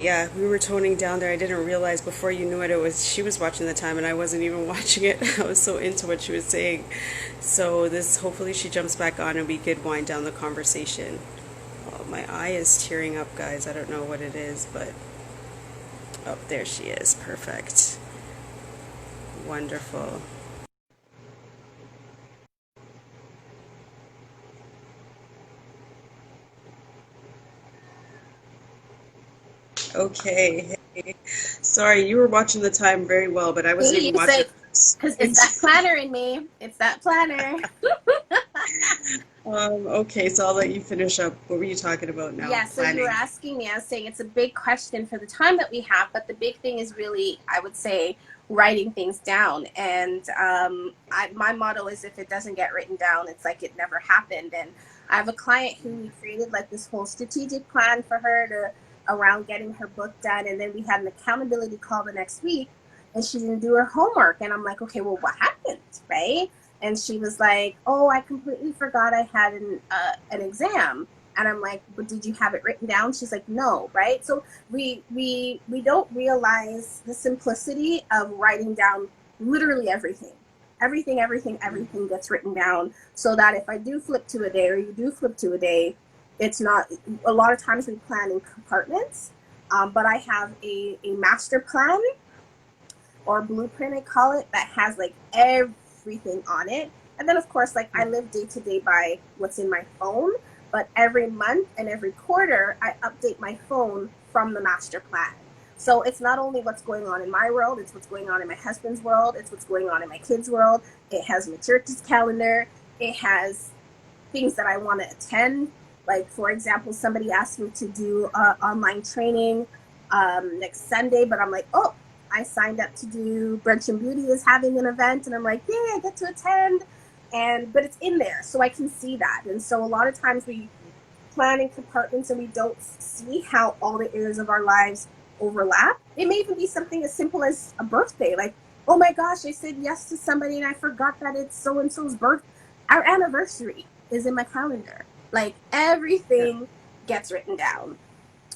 Yeah, we were toning down there. I didn't realize before you knew it, it was she was watching the time and I wasn't even watching it. I was so into what she was saying. So this hopefully she jumps back on and we could wind down the conversation. Oh, my eye is tearing up, guys. I don't know what it is, but oh, there she is. Perfect. Wonderful. Okay. Hey. Sorry, you were watching the time very well, but I wasn't See, even it's watching like, because it. it's that planner in me. It's that planner. Okay, so I'll let you finish up. What were you talking about now? Yeah, so you were Planning. asking me, I was saying it's a big question for the time that we have, but the big thing is really, I would say, writing things down. And my motto is if it doesn't get written down, it's like it never happened. And I have a client who we created like this whole strategic plan for her to around getting her book done. And then we had an accountability call the next week and she didn't do her homework. And I'm like, okay, well, what happened? Right. And she was like, oh, I completely forgot I had an exam. And I'm like, but did you have it written down? She's like, no, right? So we don't realize the simplicity of writing down literally everything. Everything gets written down so that if I do flip to a day or you do flip to a day, it's not, a lot of times we plan in compartments, but I have a master plan or blueprint, I call it, that has like everything on it. And then, of course, like I live day to day by what's in my phone, but every month and every quarter, I update my phone from the master plan. So it's not only what's going on in my world, it's what's going on in my husband's world, it's what's going on in my kids' world. It has my church's calendar, it has things that I want to attend. Like, for example, somebody asked me to do online training next Sunday, but I'm like, oh, I signed up to do Brunch and Beauty is having an event, and I'm like, yay, I get to attend. And but it's in there, so I can see that. And so a lot of times we plan in compartments and we don't see how all the areas of our lives overlap. It may even be something as simple as a birthday, like, oh my gosh, I said yes to somebody and I forgot that it's so and so's birth. Our anniversary is in my calendar. Like Yeah, everything gets written down.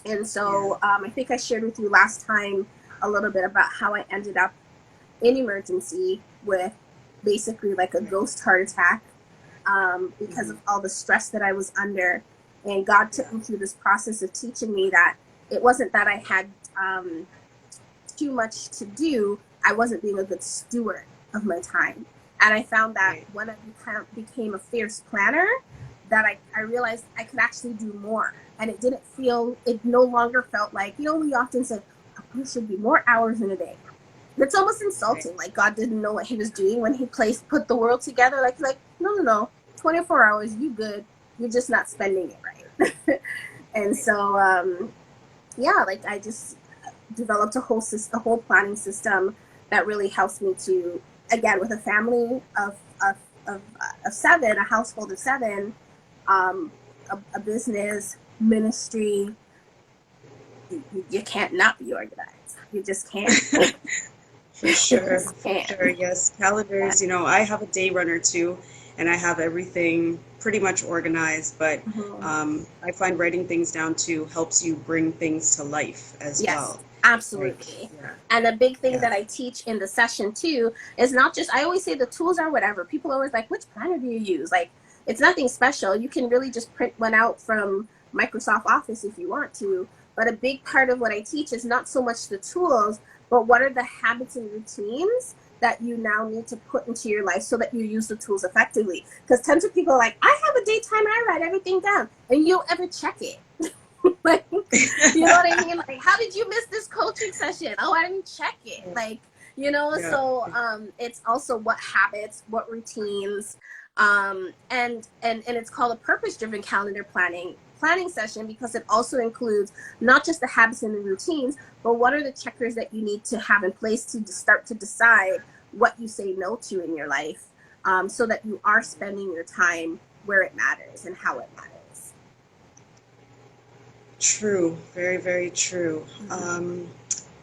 And yeah. so I think I shared with you last time a little bit about how I ended up in emergency with basically like a ghost heart attack because Hmm. of all the stress that I was under. And God Yeah. took me through this process of teaching me that it wasn't that I had too much to do, I wasn't being a good steward of my time. And I found that Right. when I became a fierce planner, that I realized I could actually do more. And it didn't feel, it no longer felt like, we often say, oh, there should be more hours in a day. It's almost Right. insulting. Like God didn't know what he was doing when he put the world together. Like no, no, no. 24 hours, you good. You're just not spending it right. And Right. so, yeah, like I just developed a whole planning system that really helps me to, again, with a family of seven, a household of seven, um, a business, ministry. You can't not be organized. You just can't. You just For can't. sure. Yes. Yeah. Calendars, I have a day runner too, and I have everything pretty much organized, but Mhm. I find writing things down too helps you bring things to life as Yes, well. Like, absolutely. yeah, And a big thing yeah, that I teach in the session too is not just, I always say the tools are whatever. People are always like, which planner do you use? Like, it's nothing special. You can really just print one out from Microsoft Office if you want to. But a big part of what I teach is not so much the tools, but what are the habits and routines that you now need to put into your life so that you use the tools effectively. Because tons of people are like, I have a daytime, I write everything down. And you don't ever check it. Like, you know what I mean? Like, how did you miss this coaching session? Oh, I didn't check it. Like, yeah, so it's also what habits, what routines, and it's called a purpose-driven calendar planning session because it also includes not just the habits and the routines, but what are the checkers that you need to have in place to start to decide what you say no to in your life, so that you are spending your time where it matters and how it matters. true. Very, very true. Mm-hmm.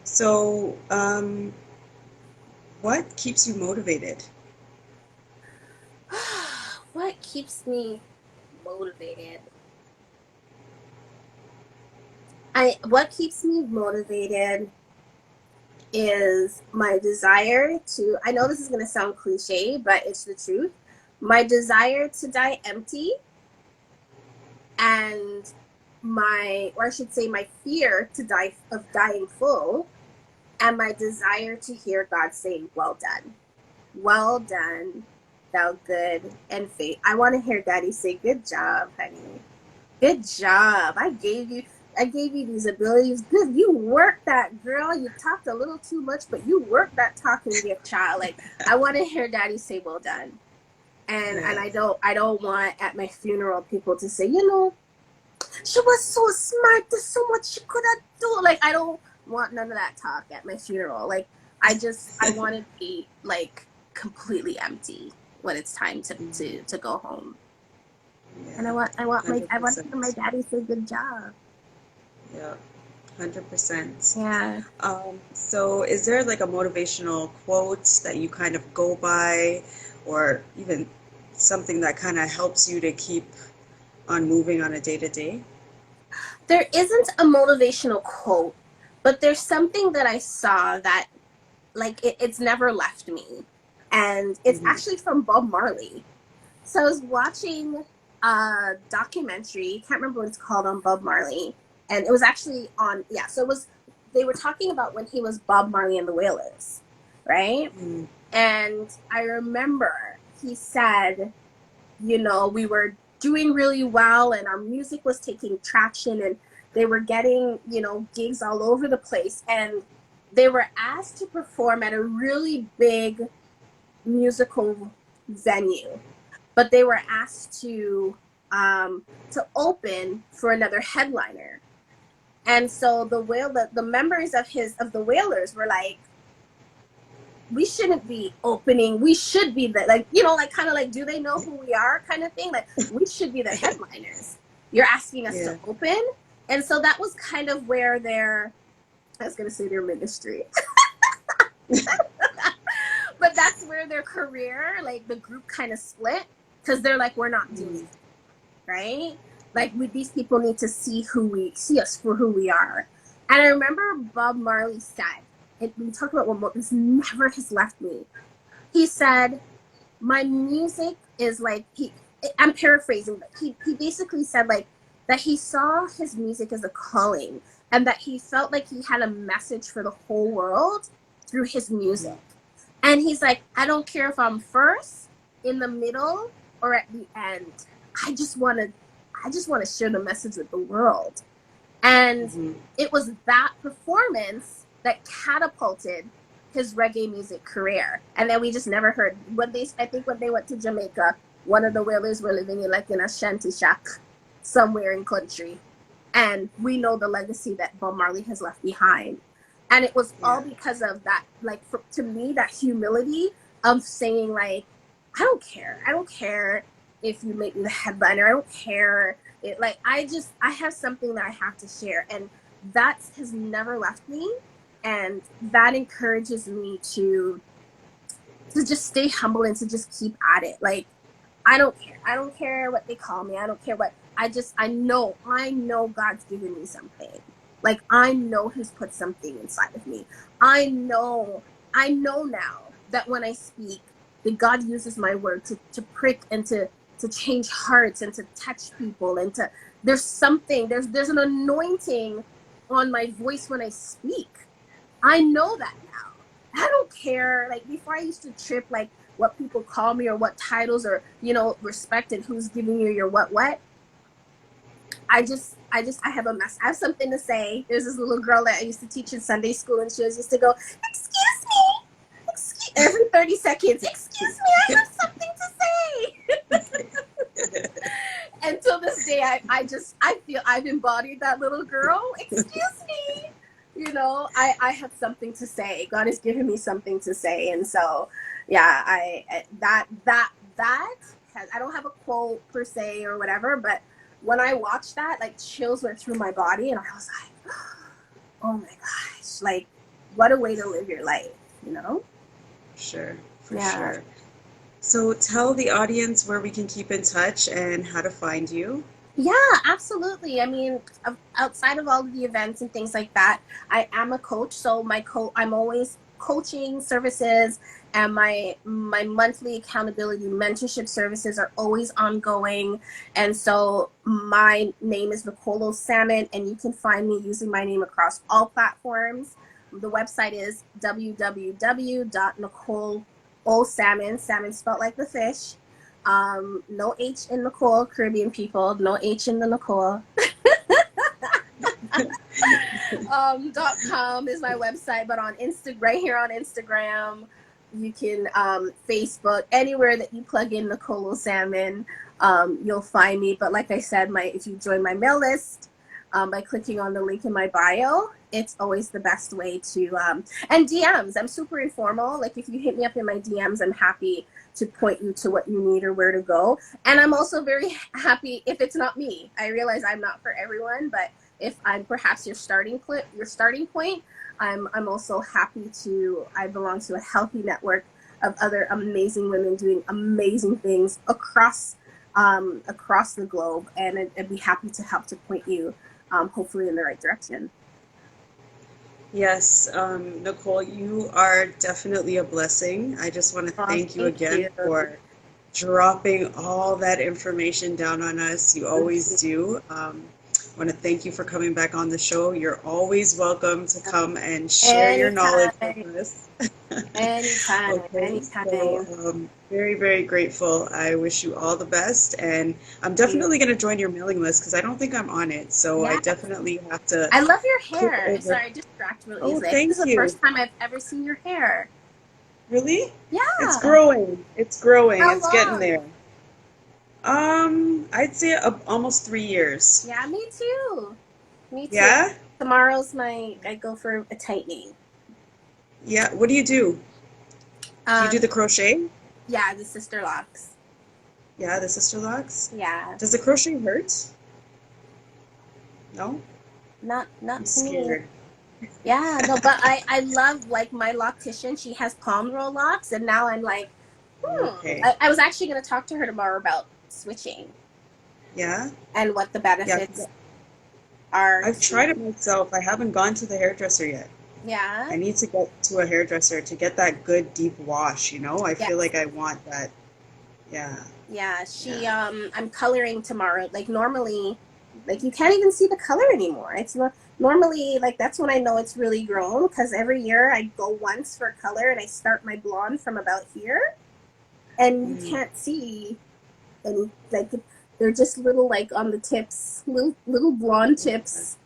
So, what keeps you motivated? What keeps me motivated? What keeps me motivated is my desire to, I know this is going to sound cliche, but it's the truth. My desire to die empty, and or I should say, my fear to die of dying full, and my desire to hear God say, "Well done, well done, thou good and faith." I want to hear Daddy say, "Good job, honey. Good job. I gave you these abilities. Good. You worked that, girl. You talked a little too much, but you worked that talking gift, child." Like, I want to hear Daddy say, "Well done." And Yeah. I don't want at my funeral people to say, "She was so smart. There's so much she could have done." Like, I don't want none of that talk at my funeral. Like, I want to be like completely empty when it's time to go home. And Yeah. I want to hear my 100%. daddy say, "Good job." Yeah. 100%. Yeah. So is there like a motivational quote that you kind of go by, or even something that kind of helps you to keep on moving on a day to day? There isn't a motivational quote, but there's something that I saw that, like, it's never left me. And it's Mm-hmm. actually from Bob Marley. So I was watching a documentary, can't remember what it's called, on Bob Marley. And it was actually on, yeah, so it was, they were talking about when he was Bob Marley and the Wailers, right? Mm-hmm. And I remember he said, we were doing really well and our music was taking traction, and they were getting, gigs all over the place. And they were asked to perform at a really big musical venue, but they were asked to open for another headliner. And so the members of the Whalers were like, "We shouldn't be opening. We should be the, like, like, kind of like, do they know who we are, kind of thing. Like, we should be the headliners. You're asking us to Yeah. open." And so that was kind of where I was gonna say their ministry, but that's where their career, like the group, kind of split, because they're like, "We're not doing Mm-hmm. it, right? Like, these people need to see us for who we are." And I remember Bob Marley said, and we talked about what this never has left me. He said, "My music is like," I'm paraphrasing, but he basically said, like, that he saw his music as a calling, and that he felt like he had a message for the whole world through his music. And he's like, "I don't care if I'm first, in the middle, or at the end. I just want to share the message with the world." And Mm-hmm. it was that performance that catapulted his reggae music career. And then we just never heard, I think when they went to Jamaica, one of the Wailers were living in, like, in a shanty shack somewhere in country. And we know the legacy that Bob Marley has left behind. And it was all Yeah. because of that, like, to me, that humility of saying, like, "I don't care. I don't care if you make me the headliner. I don't care." Like, I have something that I have to share. And that has never left me. And that encourages me to just stay humble and to just keep at it. Like, I don't care. I don't care what they call me. I don't care what, I know God's given me something. Like, I know He's put something inside of me. I know, I know now that when I speak, that God uses my word to prick and to change hearts and to touch people, and there's an anointing on my voice when I speak. I know that now. I don't care. Like, before, I used to trip, like, what people call me or what titles, or, respect, and who's giving you your what. I have I have something to say. There's this little girl that I used to teach in Sunday school, and she was used to go, "Excuse me, every 30 seconds, excuse me, I have something to say." And till this day, I feel I've embodied that little girl. "Excuse me." I have something to say. God has given me something to say. And so, yeah, that has, I don't have a quote per se or whatever, but when I watched that, like, chills went through my body, and I was like, "Oh my gosh, like, what a way to live your life, you know?" Sure, for Yeah. sure. So tell the audience where we can keep in touch and how to find you. Yeah, absolutely. I mean, outside of all of the events and things like that, I am a coach, so I'm always coaching services, and my monthly accountability mentorship services are always ongoing. And so my name is Nicole O Salmon, and you can find me using my name across all platforms. The website is www.nicoleosalmon, salmon spelled like the fish. No H in Nicole, Caribbean people, no H in the Nicole. .com is my website, but on right here on Instagram, you can Facebook, anywhere that you plug in Nicole O Salmon, you'll find me. But like I said, my if you join my mail list by clicking on the link in my bio, it's always the best way to and DMs. I'm super informal. Like if you hit me up in my DMs, I'm happy to point you to what you need or where to go. And I'm also very happy if it's not me. I realize I'm not for everyone, but if I'm perhaps your starting point, I'm also happy to. I belong to a healthy network of other amazing women doing amazing things across the globe, and I'd be happy to help to point you, hopefully in the right direction. Yes, Nicole, you are definitely a blessing. I just want to Oh, thank you thank again you. for dropping all that information down on us. You always do. I want to thank you for coming back on the show. You're always welcome to come and share your knowledge with Anytime, us. anytime, Okay, so anytime. very, very grateful. I wish you all the best, and I'm definitely going to join your mailing list because I don't think I'm on it. So I Yeah, definitely have to I love your click hair. over. Sorry, I just distract real Oh, easily. I think this thank is the you. first time I've ever seen your hair. Really? It's Yeah. growing. It's growing. How It's getting long? there. I'd say almost 3 years. Yeah, me too. Me too. Yeah? Tomorrow's I go for a tightening. Yeah. What do you do? Do you do Um, the crochet? yeah, the sister locks. Yeah, the sister locks. Yeah, Does the crochet hurt? No? not I'm to me. scared. Yeah, no, but I love like my loctician. She has palm roll locks, and now I'm like, Okay. I was actually going to talk to her tomorrow about switching Yeah? and what the Yeah, 'cause benefits are I've to. tried it myself. I haven't gone to the hairdresser yet. Yeah, I need to get to a hairdresser to get that good deep wash, you know? I feel yes, like I want that. Yeah. yeah. Yeah. I'm coloring tomorrow. Like normally, like you can't even see the color anymore. It's not normally like that's when I know it's really grown because every year I go once for color and I start my blonde from about here, and you Mm. can't see any like they're just little like on the tips, little blonde tips.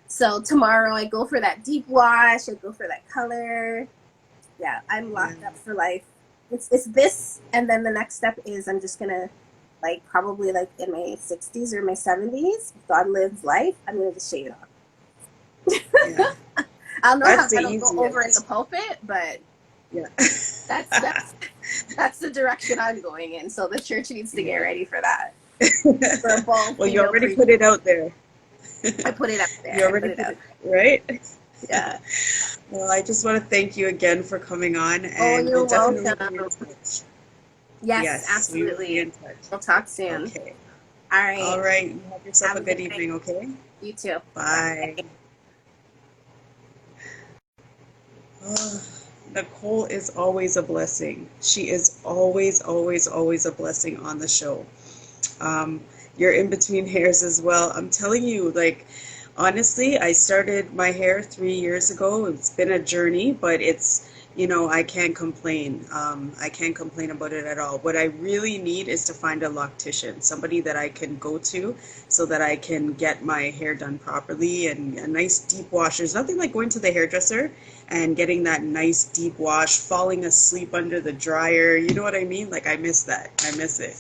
So tomorrow I go for that deep wash. I go for that color. Yeah, I'm Yeah. locked up for life. It's this, and then the next step is I'm just gonna like probably like in my 60s or my 70s. If God lives life, I'm gonna just shave it off. Yeah. I don't know how That's the that'll go over in the easiest. pulpit, but Yeah. that's that's that's the direction I'm going in. So the church needs to get Yeah. ready for that. For a bald Well, you female already preacher. put it out there. I put it out You there. I already put it put out it, right? there. Yeah. Well, I just want to thank you again for coming on, Oh, and we'll you're definitely be in welcome. touch. Yes, Yes, we will be absolutely. in touch. We'll talk soon. Okay. All right. All right. You have yourself Have a a good good night. evening, okay? You too. Bye. Bye. Oh, Nicole is always a blessing. She is always, always, always a blessing on the show. Um, you're in between hairs as well. I'm telling you, like, honestly, I started my hair 3 years ago. It's been a journey, but I can't complain. I can't complain about it at all. What I really need is to find a loctician, somebody that I can go to so that I can get my hair done properly and a nice deep wash. There's nothing like going to the hairdresser and getting that nice deep wash, falling asleep under the dryer. You know what I mean? Like, I miss that. I miss it.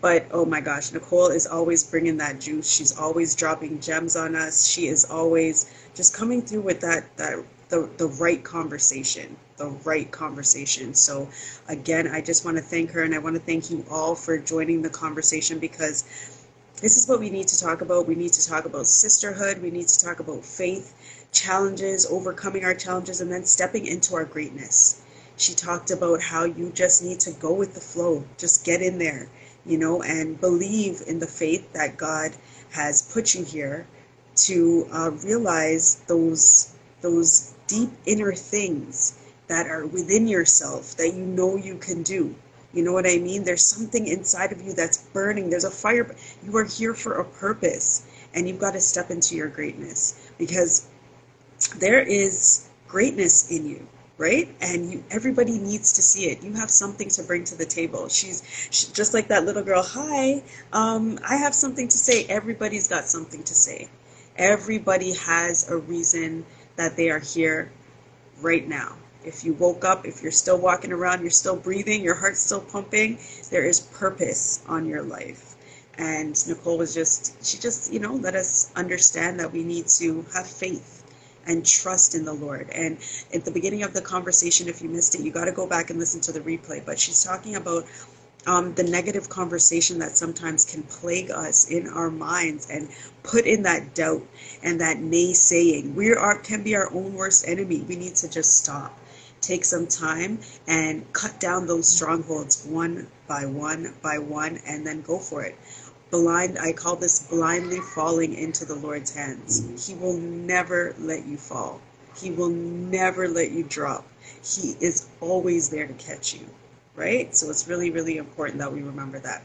But oh my gosh, Nicole is always bringing that juice. She's always dropping gems on us. She is always just coming through with the right conversation, the right conversation. So again, I just want to thank her, and I want to thank you all for joining the conversation because this is what we need to talk about. We need to talk about sisterhood. We need to talk about faith, challenges, overcoming our challenges, and then stepping into our greatness. She talked about how you just need to go with the flow. Just get in there. and believe in the faith that God has put you here to realize those deep inner things that are within yourself that you can do. You know what I mean? There's something inside of you that's burning. There's a fire. You are here for a purpose, and you've got to step into your greatness because there is greatness in you, right? And everybody needs to see it. You have something to bring to the table. She just like that little girl. Hi, I have something to say. Everybody's got something to say. Everybody has a reason that they are here right now. If you woke up, if you're still walking around, you're still breathing, your heart's still pumping, there is purpose on your life. And Nicole she just, let us understand that we need to have faith and trust in the Lord. And at the beginning of the conversation, if you missed it, you got to go back and listen to the replay. But she's talking about the negative conversation that sometimes can plague us in our minds and put in that doubt and that naysaying. Can be our own worst enemy. We need to just stop, take some time, and cut down those strongholds one by one by one, and then go for it. I call this blindly falling into the Lord's hands. He will never let you fall. He will never let you drop. He is always there to catch you, right? So it's really, really important that we remember that.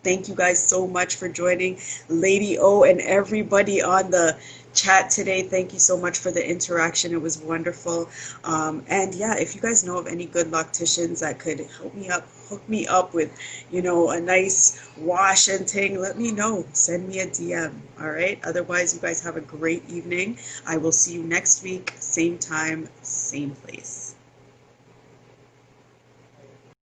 Thank you guys so much for joining, Lady O and everybody on the chat today. Thank you so much for the interaction. It was wonderful. And yeah, if you guys know of any good locticians that could hook me up with, a nice wash and ting, let me know. Send me a DM. All right. Otherwise, you guys have a great evening. I will see you next week, same time, same place.